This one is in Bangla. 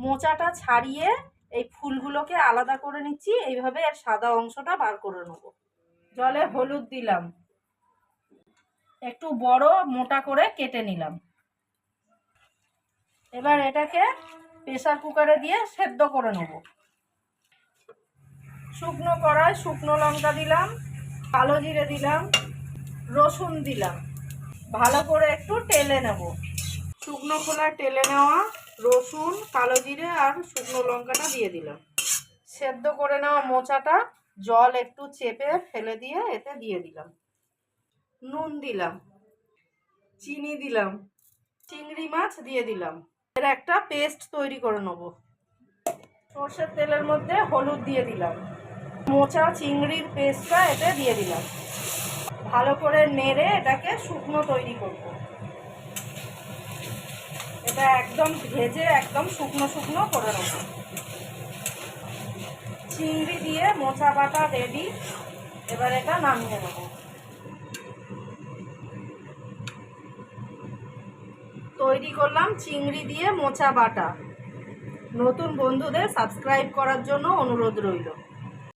মোচাটা ছাড়িয়ে এই ফুলগুলোকে আলাদা করে নিচ্ছি। এইভাবে এর সাদা অংশটা বার করে নেব। জলে হলুদ দিলাম, একটু বড় মোটা করে কেটে নিলাম। এবার এটাকে প্রেসার কুকারে দিয়ে সেদ্ধ করে নেব। শুকনো কড়াই শুকনো লঙ্কা দিলাম, কালো জিরে দিলাম, রসুন দিলাম, ভালো করে একটু টেলে নেব। শুকনো খোলায় টেলে নেওয়া রসুন, কালো জিরে আর শুকনো লঙ্কাটা দিয়ে দিলাম। সেদ্ধ করে নেওয়া মোচাটা জল একটু চেপে ফেলে দিয়ে এতে দিয়ে দিলাম। নুন দিলাম, চিনি দিলাম, চিংড়ি মাছ দিয়ে দিলাম। এর একটা পেস্ট তৈরি করে নেব। সর্ষের তেলের মধ্যে হলুদ দিয়ে দিলাম, মোচা চিংড়ির পেস্টটা এতে দিয়ে দিলাম। ভালো করে নেড়ে এটাকে শুকনো তৈরি করব। এটা একদম ভেজে একদম শুকনো শুকনো করে নেব। চিংড়ি দিয়ে মোচা বাটা রেডি। এবার এটা নামিয়ে নেব। তৈরি করলাম চিংড়ি দিয়ে মোচা বাটা। নতুন বন্ধুদের সাবস্ক্রাইব করার জন্য অনুরোধ রইল।